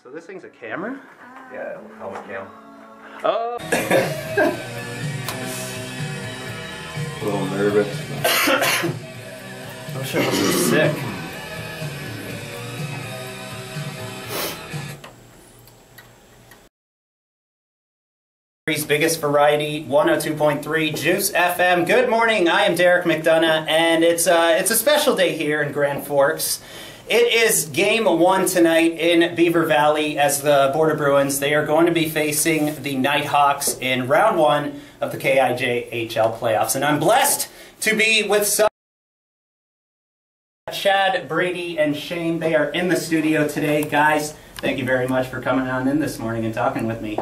So this thing's a camera? Yeah, helmet cam. Oh! A little nervous. Oh shit, this is sick. Biggest variety, 102.3 Juice FM. Good morning, I am Derek McDonaugh, and it's a special day here in Grand Forks. It is game one tonight in Beaver Valley as the Border Bruins. They are going to be facing the Nitehawks in round one of the KIJHL playoffs. And I'm blessed to be with some Chad, Brady, and Shayne. They are in the studio today. Guys, thank you very much for coming on in this morning and talking with me.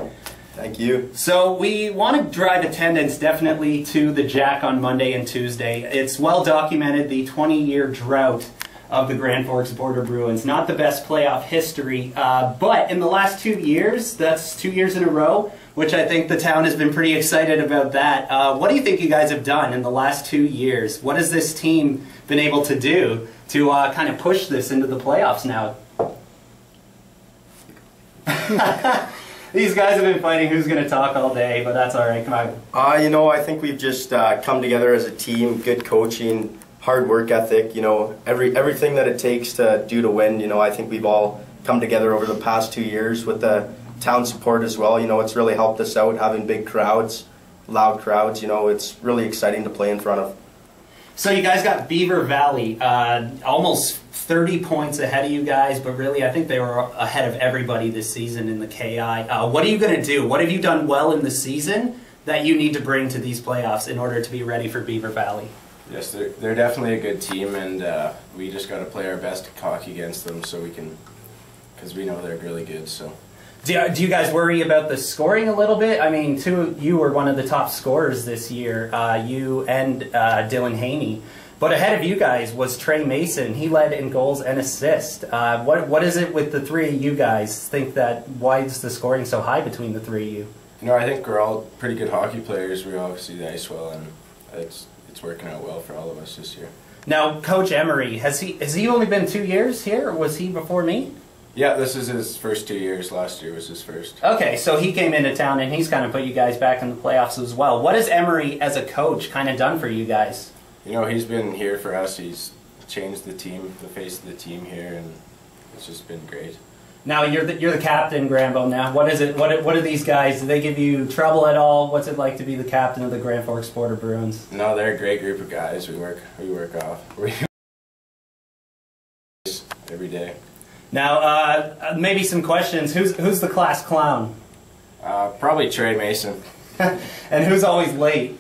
Thank you. So we want to drive attendance definitely to the Jack on Monday and Tuesday. It's well documented, the 20-year drought of the Grand Forks Border Bruins. Not the best playoff history, but in the last 2 years, that's 2 years in a row, which I think the town has been pretty excited about that. What do you think you guys have done in the last 2 years? What has this team been able to do to kind of push this into the playoffs now? These guys have been fighting who's going to talk all day, but that's all right. Come on. You know, I think we've just come together as a team, good coaching, hard work ethic, you know, everything that it takes to do to win. You know, I think we've all come together over the past 2 years with the town support as well. You know, it's really helped us out, having big crowds, loud crowds. You know, it's really exciting to play in front of. So you guys got Beaver Valley, almost 30 points ahead of you guys, but really I think they were ahead of everybody this season in the KI. What are you going to do? What have you done well in the season that you need to bring to these playoffs in order to be ready for Beaver Valley? Yes, they're definitely a good team, and we just got to play our best hockey against them so we can, because we know they're really good. So. Do you guys worry about the scoring a little bit? I mean, you were one of the top scorers this year, you and Dylan Haney. But ahead of you guys was Trey Mason. He led in goals and assists. What is it with the three of you guys? Why is the scoring so high between the three of you? You know, I think we're all pretty good hockey players. We all see the ice well, and it's working out well for all of us this year. Now, Coach Emery, has he only been 2 years here, or was he before me? Yeah, this is his first 2 years. Last year was his first. Okay, so he came into town and he's kind of put you guys back in the playoffs as well. What has Emery, as a coach, kind of done for you guys? You know, he's been here for us. He's changed the team, the face of the team here, and it's just been great. Now you're the captain, Grambo. Now, what is it? What are these guys? Do they give you trouble at all? What's it like to be the captain of the Grand Forks Border Bruins? No, they're a great group of guys. We work every day. Now, maybe some questions. Who's the class clown? Probably Trey Mason. And who's always late?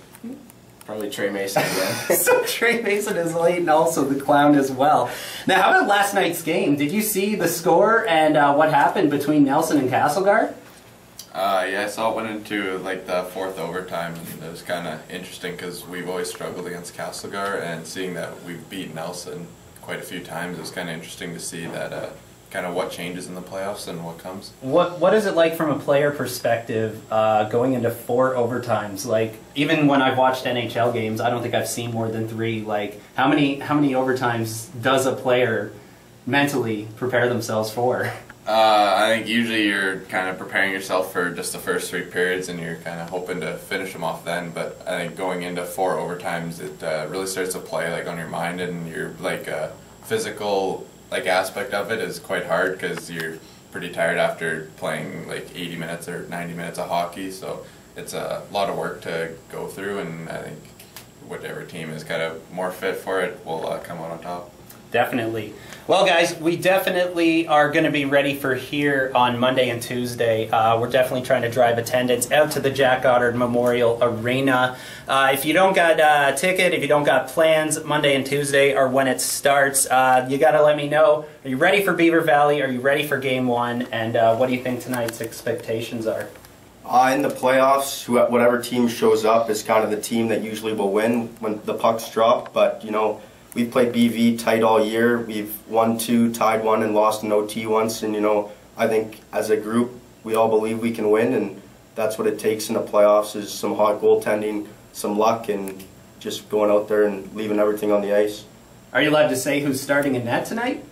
Probably Trey Mason again. So Trey Mason is late and also the clown as well. Now, how about last night's game? Did you see the score and what happened between Nelson and Castlegar? Yeah, I saw it went into like the fourth overtime, and it was kind of interesting because we've always struggled against Castlegar, and seeing that we've beat Nelson quite a few times, it was kind of interesting to see that kind of what changes in the playoffs and what comes. What is it like from a player perspective going into 4 overtimes? Like, even when I've watched NHL games, I don't think I've seen more than 3. Like, how many overtimes does a player mentally prepare themselves for? I think usually you're kind of preparing yourself for just the first 3 periods, and you're kind of hoping to finish them off then. But I think going into 4 overtimes, it really starts to play like on your mind, and your physical aspect of it is quite hard because you're pretty tired after playing like 80 minutes or 90 minutes of hockey. So it's a lot of work to go through, and I think whichever team is kind of more fit for it will come out on top. Definitely. Well, guys, we definitely are going to be ready for here on Monday and Tuesday. We're definitely trying to drive attendance out to the Jack Goddard Memorial Arena. If you don't got a ticket, if you don't got plans, Monday and Tuesday are when it starts. You got to let me know. Are you ready for Beaver Valley? Are you ready for Game 1? And what do you think tonight's expectations are? In the playoffs, whatever team shows up is kind of the team that usually will win when the pucks drop. But, you know, we've played BV tight all year. We've won 2, tied 1, and lost an OT once. And, you know, I think as a group, we all believe we can win. And that's what it takes in the playoffs, is some hot goaltending, some luck, and just going out there and leaving everything on the ice. Are you allowed to say who's starting in net tonight?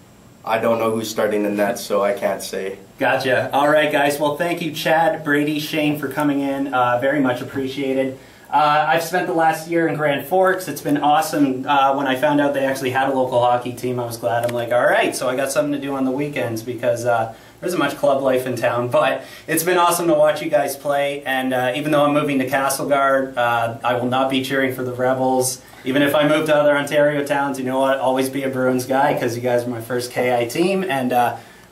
I don't know who's starting the net, so I can't say. Gotcha. All right, guys. Well, thank you, Chad, Brady, Shayne, for coming in. Very much appreciated. I've spent the last year in Grand Forks. It's been awesome. When I found out they actually had a local hockey team, I was glad. I'm like, all right, so I got something to do on the weekends because there isn't much club life in town. But it's been awesome to watch you guys play. And even though I'm moving to Castlegar, I will not be cheering for the Rebels. Even if I move to other Ontario towns, you know what? I'll always be a Bruins guy because you guys are my first KI team. And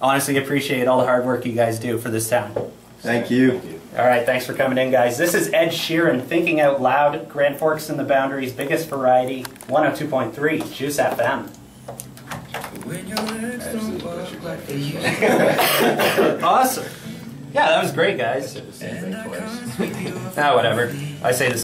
honestly appreciate all the hard work you guys do for this town. Thank you. All right, thanks for coming in, guys. This is Ed Sheeran, Thinking Out Loud, Grand Forks and the Boundaries, biggest variety, 102.3, Juice FM. Awesome. Yeah, that was great, guys. Whatever. I say this.